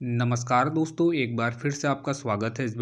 नमस्कार दोस्तों, एक बार फिर से आपका स्वागत है इस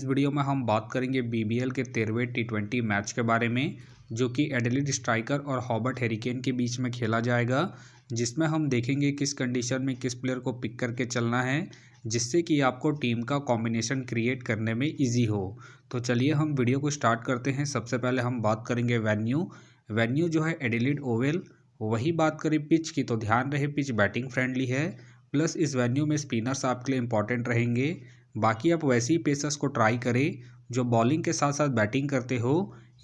वीडियो में हम बात करेंगे बीबीएल के 13वें टी20 मैच के बारे में, जो कि एडिलेड स्ट्राइकर और हॉबर्ट हैरिकेन के बीच में खेला जाएगा। जिसमें हम देखेंगे किस कंडीशन में किस प्लेयर को पिक करके चलना है, जिससे कि आपको टीम का कॉम्बिनेशन क्रिएट करने में ईजी हो। तो चलिए हम वीडियो को स्टार्ट करते हैं। सबसे पहले हम बात करेंगे वेन्यू जो है एडिलेड ओवल। वही बात करें पिच की, तो ध्यान रहे पिच बैटिंग फ्रेंडली है, प्लस इस वेन्यू में स्पिनर्स आपके लिए इंपॉर्टेंट रहेंगे। बाकी आप वैसे ही पेसर्स को ट्राई करें जो बॉलिंग के साथ साथ बैटिंग करते हो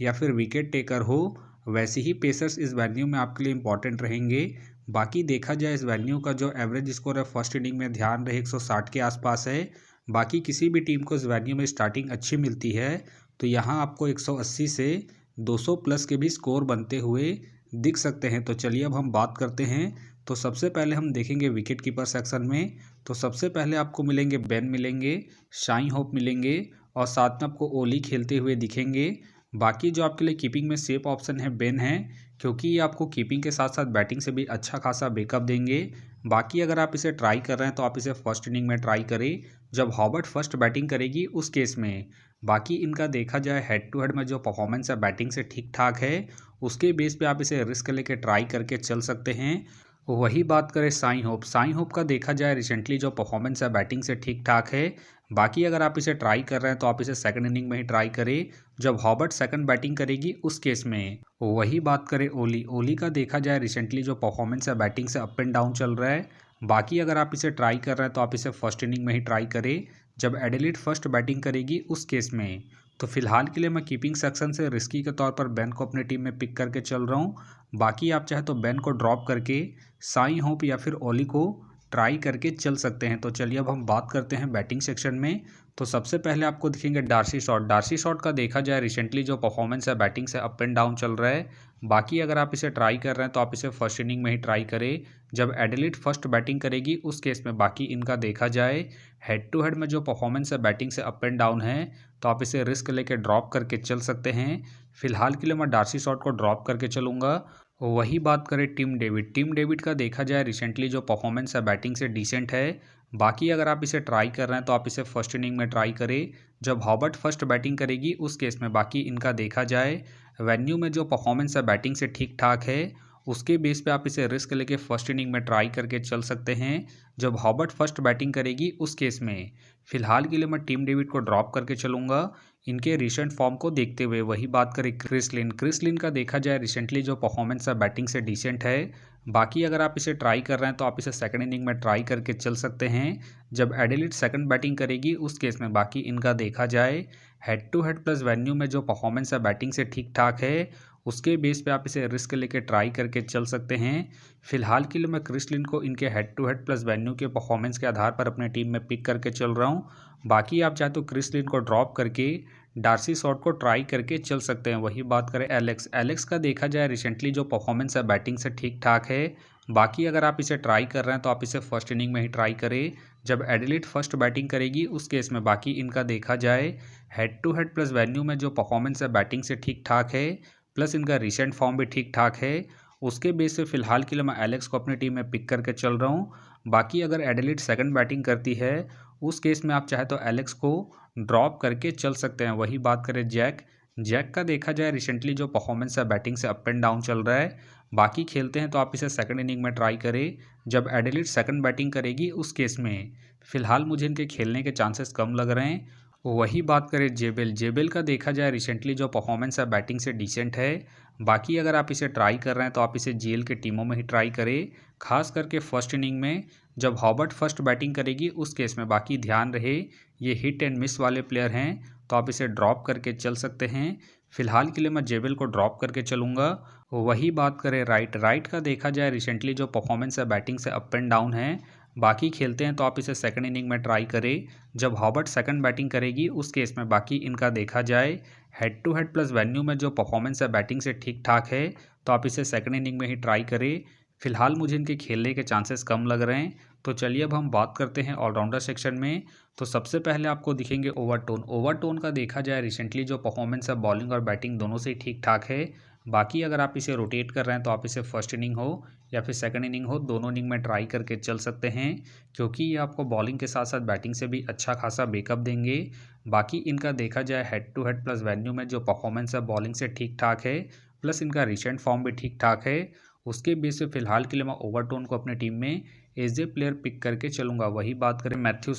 या फिर विकेट टेकर हो। वैसे ही पेसर्स इस वेन्यू में आपके लिए इंपॉर्टेंट रहेंगे। बाकी देखा जाए इस वेन्यू का जो एवरेज स्कोर है फर्स्ट इनिंग में, ध्यान रहे 160 के आसपास है। बाकी किसी भी टीम को इस वेन्यू में स्टार्टिंग अच्छी मिलती है, तो यहाँ आपको 180 से 200 प्लस के भी स्कोर बनते हुए दिख सकते हैं। तो चलिए अब हम बात करते हैं। तो सबसे पहले हम देखेंगे विकेट कीपर सेक्शन में। तो सबसे पहले आपको मिलेंगे बेन मिलेंगे, शाइन होप मिलेंगे और साथ में आपको ओली खेलते हुए दिखेंगे। बाकी जो आपके लिए कीपिंग में सेफ ऑप्शन है बेन है, क्योंकि ये आपको कीपिंग के साथ साथ बैटिंग से भी अच्छा खासा बैकअप देंगे। बाकी अगर आप इसे ट्राई कर रहे हैं तो आप इसे फर्स्ट इनिंग में ट्राई करें जब हॉबर्ट फर्स्ट बैटिंग करेगी उस केस में। बाकी इनका देखा जाए हेड टू हेड में जो परफॉर्मेंस है बैटिंग से ठीक ठाक है, उसके बेस पे आप इसे रिस्क लेके ट्राई करके चल सकते हैं। वही बात करें साई होप का देखा जाए रिसेंटली जो परफॉर्मेंस है बैटिंग से ठीक ठाक है। बाकी अगर आप इसे ट्राई कर रहे हैं तो आप इसे सेकंड इनिंग में ही ट्राई करें जब हॉबर्ट सेकंड बैटिंग करेगी उस केस में। वही बात करें ओली का देखा जाए रिसेंटली जो परफॉर्मेंस है बैटिंग से अप एंड डाउन चल रहा है। बाकी अगर आप इसे ट्राई कर रहे हैं तो आप इसे फर्स्ट इनिंग में ही ट्राई करें जब एडिलेड फर्स्ट बैटिंग करेगी उस केस में। तो फिलहाल के लिए मैं कीपिंग सेक्शन से रिस्की के तौर पर बेन को अपनी टीम में पिक करके चल रहा हूँ। बाकी आप चाहे तो बेन को ड्रॉप करके साई होप या फिर ओली को ट्राई करके चल सकते हैं। तो चलिए अब हम बात करते हैं बैटिंग सेक्शन में। तो सबसे पहले आपको दिखेंगे डार्सी शॉट का देखा जाए रिसेंटली जो परफॉर्मेंस है बैटिंग से अप एंड डाउन चल रहा है। बाकी अगर आप इसे ट्राई कर रहे हैं तो आप इसे फर्स्ट इनिंग में ही ट्राई करें जब एडिलेड फर्स्ट बैटिंग करेगी उस केस में। बाकी इनका देखा जाए हेड टू हेड में जो परफॉर्मेंस है बैटिंग से अप एंड डाउन है, तो आप इसे रिस्क लेके ड्रॉप करके चल सकते हैं। फिलहाल के लिए मैं डार्सी शॉट को ड्रॉप करके चलूँगा। वही बात करें टीम डेविड का देखा जाए रिसेंटली जो परफॉर्मेंस है बैटिंग से डिसेंट है। बाकी अगर आप इसे ट्राई कर रहे हैं तो आप इसे फर्स्ट इनिंग में ट्राई करें जब हॉबर्ट फर्स्ट बैटिंग करेगी उस केस में। बाकी इनका देखा जाए वेन्यू में जो परफॉर्मेंस है बैटिंग से ठीक ठाक है, उसके बेस पे आप इसे रिस्क लेके फर्स्ट इनिंग में ट्राई करके चल सकते हैं जब हॉबर्ट फर्स्ट बैटिंग करेगी उस केस में। फिलहाल के लिए मैं टीम डेविड को ड्रॉप करके चलूँगा इनके रिसेंट फॉर्म को देखते हुए। वही बात करें क्रिस लिन का देखा जाए रिसेंटली जो परफॉर्मेंस है बैटिंग से डिसेंट है। बाकी अगर आप इसे ट्राई कर रहे हैं तो आप इसे सेकंड इनिंग में ट्राई करके चल सकते हैं जब एडिलेड सेकंड बैटिंग करेगी उस केस में। बाकी इनका देखा जाए head to head plus venue में जो परफॉर्मेंस है बैटिंग से ठीक ठाक है, उसके बेस पे आप इसे रिस्क लेके ट्राई करके चल सकते हैं। फिलहाल के लिए मैं क्रिस लिन को इनके head to head plus venue के परफॉर्मेंस के आधार पर अपने टीम में पिक करके चल रहा हूँ। बाकी आप चाहे तो क्रिस लिन को ड्रॉप करके डार्सी शॉट को ट्राई करके चल सकते हैं। वही बात करें एलेक्स का देखा जाए रिसेंटली जो परफॉर्मेंस है बैटिंग से ठीक ठाक है। बाकी अगर आप इसे ट्राई कर रहे हैं तो आप इसे फर्स्ट इनिंग में ही ट्राई करें जब एडिलेड फर्स्ट बैटिंग करेगी उस केस में। बाकी इनका देखा जाए head to head plus venue में जो परफॉर्मेंस है बैटिंग से ठीक ठाक है, प्लस इनका रिसेंट फॉर्म भी ठीक ठाक है। उसके बेस पे फिलहाल के लिए मैं एलेक्स को अपनी टीम में पिक करके चल रहा हूँ। बाकी अगर एडिलेड सेकंड बैटिंग करती है उस केस में आप चाहे तो एलेक्स को ड्रॉप करके चल सकते हैं। वही बात करें जैक का देखा जाए रिसेंटली जो परफॉर्मेंस है बैटिंग से अप एंड डाउन चल रहा है। बाकी खेलते हैं तो आप इसे सेकंड इनिंग में ट्राई करें जब एडिलेड सेकंड बैटिंग करेगी उस केस में। फिलहाल मुझे इनके खेलने के चांसेस कम लग रहे हैं। वही बात करें जेबेल का देखा जाए रिसेंटली जो परफॉर्मेंस है बैटिंग से डिसेंट है। बाकी अगर आप इसे ट्राई कर रहे हैं तो आप इसे जेल के टीमों में ही ट्राई करें, खास करके फर्स्ट इनिंग में जब हॉबर्ट फर्स्ट बैटिंग करेगी उस केस में। बाकी ध्यान रहे ये हिट एंड मिस वाले प्लेयर हैं, तो आप इसे ड्रॉप करके चल सकते हैं। फिलहाल के लिए मैं जेबेल को ड्रॉप करके चलूँगा। वही बात करें राइट का देखा जाए रिसेंटली जो परफॉर्मेंस है बैटिंग से अप एंड डाउन है। बाकी खेलते हैं तो आप इसे सेकंड इनिंग में ट्राई करें जब हॉबर्ट सेकंड बैटिंग करेगी उस केस में। बाकी इनका देखा जाए head to head plus venue में जो परफॉर्मेंस है बैटिंग से ठीक ठाक है, तो आप इसे सेकंड इनिंग में ही ट्राई करें। फिलहाल मुझे इनके खेलने के चांसेस कम लग रहे हैं। तो चलिए अब हम बात करते हैं ऑलराउंडर सेक्शन में। तो सबसे पहले आपको दिखेंगे ओवरटोन का देखा जाए रिसेंटली जो परफॉर्मेंस है बॉलिंग और बैटिंग दोनों से ही ठीक ठाक है। बाकी अगर आप इसे रोटेट कर रहे हैं तो आप इसे फर्स्ट इनिंग हो या फिर सेकंड इनिंग हो, दोनों इनिंग में ट्राई करके चल सकते हैं, क्योंकि ये आपको बॉलिंग के साथ साथ बैटिंग से भी अच्छा खासा बैकअप देंगे। बाकी इनका देखा जाए head to head plus venue में जो परफॉर्मेंस है बॉलिंग से ठीक ठाक है, प्लस इनका रिसेंट फॉर्म भी ठीक ठाक है। उसके बेस पे फिलहाल के लिए मैं ओवरटोन को अपने टीम में एज ए प्लेयर पिक करके चलूंगा। वही बात करें मैथ्यू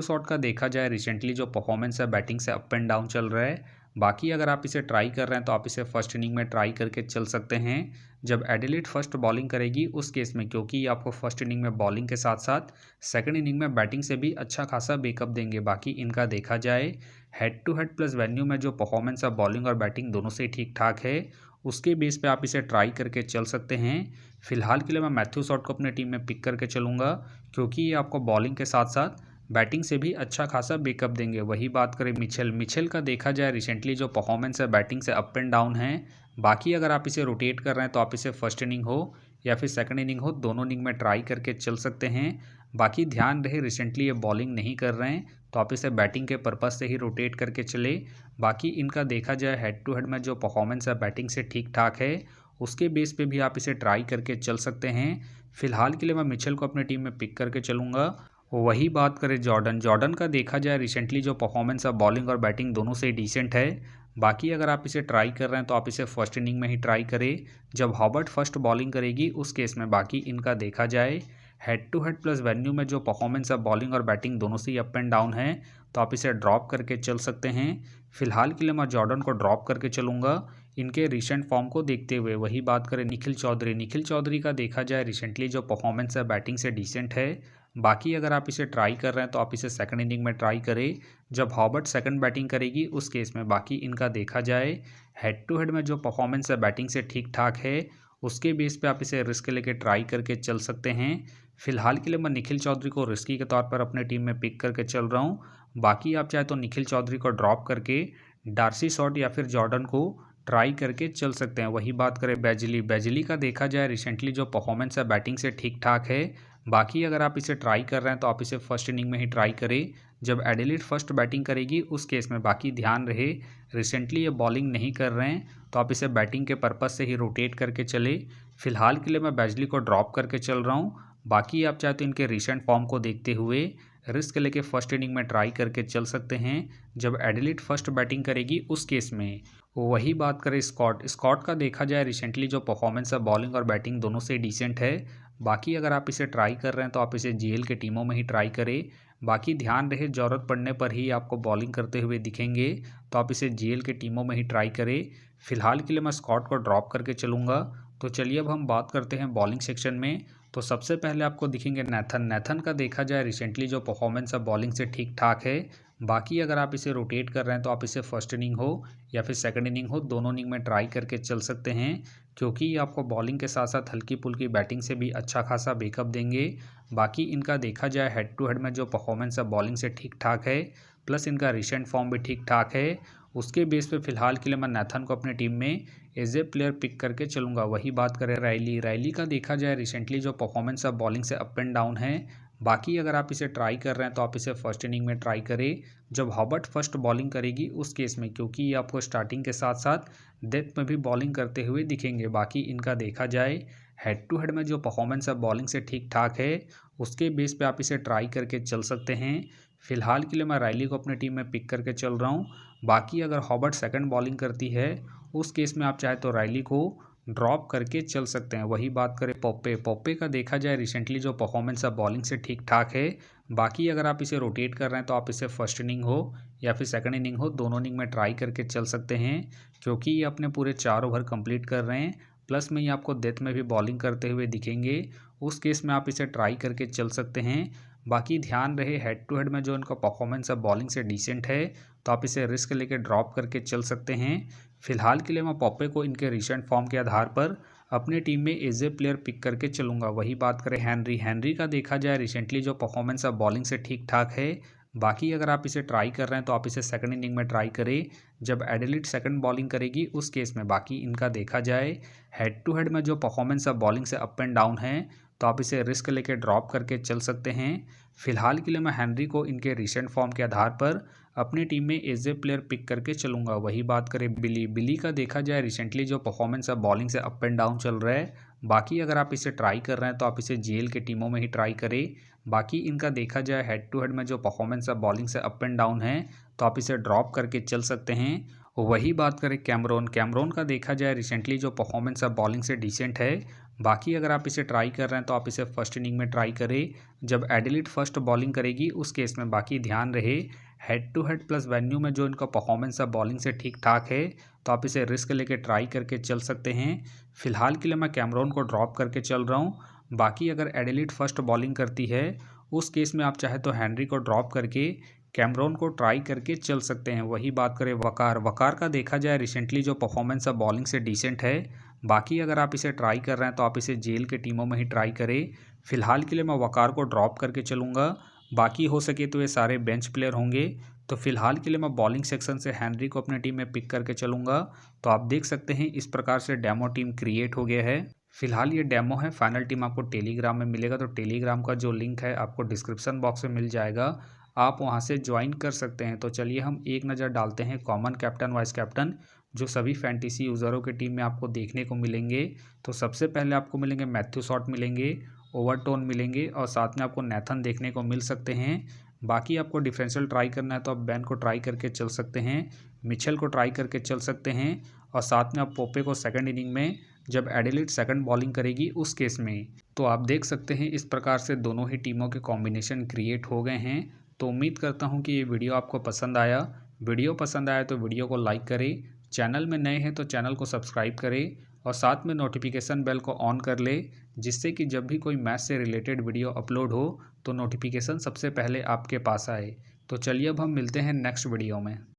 शॉट का देखा जाए रिसेंटली जो परफॉर्मेंस है बैटिंग से अप एंड डाउन चल रहा है। बाकी अगर आप इसे ट्राई कर रहे हैं तो आप इसे फर्स्ट इनिंग में ट्राई करके चल सकते हैं जब एडिलेड फर्स्ट बॉलिंग करेगी उस केस में, क्योंकि ये आपको फर्स्ट इनिंग में बॉलिंग के साथ साथ सेकंड इनिंग में बैटिंग से भी अच्छा खासा बैकअप देंगे। बाकी इनका देखा जाए head to head plus venue में जो परफॉर्मेंस है बॉलिंग और बैटिंग दोनों से ठीक ठाक है, उसके बेस पे आप इसे ट्राई करके चल सकते हैं। फिलहाल के लिए मैं मैथ्यू शॉट को अपने टीम में पिक करके चलूँगा, क्योंकि ये आपको बॉलिंग के साथ साथ बैटिंग से भी अच्छा खासा बैकअप देंगे। वही बात करें मिचेल का देखा जाए रिसेंटली जो परफॉर्मेंस है बैटिंग से अप एंड डाउन है। बाकी अगर आप इसे रोटेट कर रहे हैं तो आप इसे फर्स्ट इनिंग हो या फिर सेकंड इनिंग हो, दोनों इनिंग में ट्राई करके चल सकते हैं। बाकी ध्यान रहे रिसेंटली ये बॉलिंग नहीं कर रहे हैं तो आप इसे बैटिंग के पर्पज़ से ही रोटेट करके चले। बाकी इनका देखा जाए हेड टू हेड में जो परफॉर्मेंस है बैटिंग से ठीक ठाक है, उसके बेस पे भी आप इसे ट्राई करके चल सकते हैं। फिलहाल के लिए मैं मिचेल को अपने टीम में पिक करके चलूँगा। वही बात करें जॉर्डन का देखा जाए रिसेंटली जो परफॉर्मेंस है बॉलिंग और बैटिंग दोनों से डिसेंट है। बाकी अगर आप इसे ट्राई कर रहे हैं तो आप इसे फर्स्ट इनिंग में ही ट्राई करें जब हॉबर्ट फर्स्ट बॉलिंग करेगी उस केस में। बाकी इनका देखा जाए head to head plus venue में जो परफॉर्मेंस है बॉलिंग और बैटिंग दोनों से ही अप एंड डाउन है, तो आप इसे ड्रॉप करके चल सकते हैं। फिलहाल के लिए मैं जॉर्डन को ड्रॉप करके चलूँगा इनके रिसेंट फॉर्म को देखते हुए। वही बात करें निखिल चौधरी का देखा जाए रिसेंटली जो परफॉर्मेंस है बैटिंग से डिसेंट है। बाकी अगर आप इसे ट्राई कर रहे हैं तो आप इसे सेकंड इनिंग में ट्राई करें जब हॉबर्ट सेकंड बैटिंग करेगी उस केस में। बाकी इनका देखा जाए हेड टू हेड में जो परफॉर्मेंस है बैटिंग से ठीक ठाक है, उसके बेस पे आप इसे रिस्क लेके ट्राई करके चल सकते हैं। फिलहाल के लिए मैं निखिल चौधरी को रिस्की के तौर पर अपने टीम में पिक करके चल रहा हूँ। बाकी आप चाहे तो निखिल चौधरी को ड्रॉप करके डार्सी शॉट या फिर जॉर्डन को ट्राई करके चल सकते हैं। वही बात करें बैजली का देखा जाए रिसेंटली जो परफॉर्मेंस है बैटिंग से ठीक ठाक है। बाकी अगर आप इसे ट्राई कर रहे हैं तो आप इसे फर्स्ट इनिंग में ही ट्राई करें जब एडिलेड फर्स्ट बैटिंग करेगी उस केस में। बाकी ध्यान रहे रिसेंटली ये बॉलिंग नहीं कर रहे हैं तो आप इसे बैटिंग के पर्पज़ से ही रोटेट करके चले। फिलहाल के लिए मैं बैजली को ड्रॉप करके चल रहा हूँ। बाकी आप चाहे तो इनके रिसेंट फॉर्म को देखते हुए रिस्क लेके फर्स्ट इनिंग में ट्राई करके चल सकते हैं जब एडिलेड फर्स्ट बैटिंग करेगी उस केस में। वही बात करें स्कॉट का देखा जाए रिसेंटली जो परफॉर्मेंस है बॉलिंग और बैटिंग दोनों से डिसेंट है। बाकी अगर आप इसे ट्राई कर रहे हैं तो आप इसे जीएल के टीमों में ही ट्राई करें। बाकी ध्यान रहे ज़रूरत पड़ने पर ही आपको बॉलिंग करते हुए दिखेंगे, तो आप इसे जीएल के टीमों में ही ट्राई करें। फिलहाल के लिए मैं स्कॉट को ड्रॉप करके चलूँगा। तो चलिए अब हम बात करते हैं बॉलिंग सेक्शन में। तो सबसे पहले आपको दिखेंगे नैथन का देखा जाए रिसेंटली जो परफॉर्मेंस है बॉलिंग से ठीक ठाक है। बाकी अगर आप इसे रोटेट कर रहे हैं तो आप इसे फर्स्ट इनिंग हो या फिर सेकंड इनिंग हो, दोनों इनिंग में ट्राई करके चल सकते हैं, क्योंकि ये आपको बॉलिंग के साथ साथ हल्की पुल्की बैटिंग से भी अच्छा खासा बैकअप देंगे। बाकी इनका देखा जाए हेड टू हेड में जो परफॉर्मेंस है बॉलिंग से ठीक ठाक है, प्लस इनका रिसेंट फॉर्म भी ठीक ठाक है। उसके बेस पे फिलहाल के लिए मैं नैथन को अपने टीम में एज ए प्लेयर पिक करके चलूँगा। वही बात करें रायली का देखा जाए रिसेंटली जो परफॉर्मेंस है बॉलिंग से अप एंड डाउन है। बाकी अगर आप इसे ट्राई कर रहे हैं तो आप इसे फर्स्ट इनिंग में ट्राई करें जब हॉबर्ट फर्स्ट बॉलिंग करेगी उस केस में, क्योंकि ये आपको स्टार्टिंग के साथ साथ डेथ में भी बॉलिंग करते हुए दिखेंगे। बाकी इनका देखा जाए हेड टू हेड में जो परफॉर्मेंस है बॉलिंग से ठीक ठाक है, उसके बेस पे आप इसे ट्राई करके चल सकते हैं। फिलहाल के लिए मैं रायली को अपने टीम में पिक करके चल रहा हूँ। बाकी अगर हॉबर्ट सेकंड बॉलिंग करती है उस केस में आप चाहे तो रायली को ड्रॉप करके चल सकते हैं। वही बात करें पॉप्पे का देखा जाए रिसेंटली जो परफॉर्मेंस है बॉलिंग से ठीक ठाक है। बाकी अगर आप इसे रोटेट कर रहे हैं तो आप इसे फर्स्ट इनिंग हो या फिर सेकंड इनिंग हो, दोनों इनिंग में ट्राई करके चल सकते हैं, क्योंकि ये अपने पूरे 4 ओवर कंप्लीट कर रहे हैं, प्लस में ये आपको डेथ में भी बॉलिंग करते हुए दिखेंगे। उस केस में आप इसे ट्राई करके चल सकते हैं। बाकी ध्यान रहे हेड टू हेड में जो इनका परफॉर्मेंस है बॉलिंग से डिसेंट है, तो आप इसे रिस्क लेके ड्रॉप करके चल सकते हैं। फिलहाल के लिए मैं पॉप्पे को इनके रिसेंट फॉर्म के आधार पर अपनी टीम में एज ए प्लेयर पिक करके चलूँगा। वही बात करें हैनरी का देखा जाए रिसेंटली जो परफॉर्मेंस है बॉलिंग से ठीक ठाक है। बाकी अगर आप इसे ट्राई कर रहे हैं तो आप इसे सेकंड इनिंग में ट्राई करें जब एडिलेड सेकंड बॉलिंग करेगी उस केस में। बाकी इनका देखा जाए हेड टू हेड में जो परफॉर्मेंस है बॉलिंग से अप एंड डाउन है, तो आप इसे रिस्क लेके ड्रॉप करके चल सकते हैं। फिलहाल के लिए मैं हेनरी को इनके रिसेंट फॉर्म के आधार पर अपनी टीम में एज ए प्लेयर पिक करके चलूंगा। वही बात करें बिली का देखा जाए रिसेंटली जो परफॉर्मेंस है बॉलिंग से अप एंड डाउन चल रहा है। बाकी अगर आप इसे ट्राई कर रहे हैं तो आप इसे जेल के टीमों में ही ट्राई करें। बाकी इनका देखा जाए हेड टू हेड में जो परफॉर्मेंस है बॉलिंग से अप एंड डाउन है, तो आप इसे ड्रॉप करके चल सकते हैं। वही बात करें कैमरोन का देखा जाए रिसेंटली जो परफॉर्मेंस है बॉलिंग से डिसेंट है। बाकी अगर आप इसे ट्राई कर रहे हैं तो आप इसे फर्स्ट इनिंग में ट्राई करें जब एडिलेड फर्स्ट बॉलिंग करेगी उस केस में। बाकी ध्यान रहे head to head plus venue में जो इनका परफॉर्मेंस है बॉलिंग से ठीक ठाक है, तो आप इसे रिस्क लेके ट्राई करके चल सकते हैं। फिलहाल के लिए मैं कैमरोन को ड्रॉप करके चल रहा हूँ। बाकी अगर एडिलेड फर्स्ट बॉलिंग करती है उस केस में आप चाहे तो हेनरी को ड्रॉप करके कैमरोन को ट्राई करके चल सकते हैं। वही बात करें वकार का देखा जाए रिसेंटली जो परफॉर्मेंस है बॉलिंग से डिसेंट है। बाकी अगर आप इसे ट्राई कर रहे हैं तो आप इसे जेल के टीमों में ही ट्राई करें। फिलहाल के लिए मैं वकार को ड्रॉप करके चलूँगा। बाकी हो सके तो ये सारे बेंच प्लेयर होंगे। तो फिलहाल के लिए मैं बॉलिंग सेक्शन से हेनरी को अपनी टीम में पिक करके चलूँगा। तो आप देख सकते हैं इस प्रकार से डेमो टीम क्रिएट हो गया है। फिलहाल ये डेमो है, फाइनल टीम आपको टेलीग्राम में मिलेगा। तो टेलीग्राम का जो लिंक है आपको डिस्क्रिप्शन बॉक्स में मिल जाएगा, आप वहां से ज्वाइन कर सकते हैं। तो चलिए हम एक नज़र डालते हैं कॉमन कैप्टन वाइस कैप्टन जो सभी फैंटेसी यूज़रों की टीम में आपको देखने को मिलेंगे। तो सबसे पहले आपको मिलेंगे मैथ्यू शॉट मिलेंगे, ओवरटोन मिलेंगे और साथ में आपको नेथन देखने को मिल सकते हैं। बाकी आपको डिफरेंशियल ट्राई करना है तो आप बैन को ट्राई करके चल सकते हैं, मिचेल को ट्राई करके चल सकते हैं और साथ में आप पोपे को सेकंड इनिंग में जब एडिलेड सेकंड बॉलिंग करेगी उस केस में। तो आप देख सकते हैं इस प्रकार से दोनों ही टीमों के कॉम्बिनेशन क्रिएट हो गए हैं। तो उम्मीद करता हूं कि ये वीडियो आपको पसंद आया। वीडियो पसंद आया तो वीडियो को लाइक करें, चैनल में नए हैं तो चैनल को सब्सक्राइब करें और साथ में नोटिफिकेशन बेल को ऑन कर ले, जिससे कि जब भी कोई मैच से रिलेटेड वीडियो अपलोड हो तो नोटिफिकेशन सबसे पहले आपके पास आए। तो चलिए अब हम मिलते हैं नेक्स्ट वीडियो में।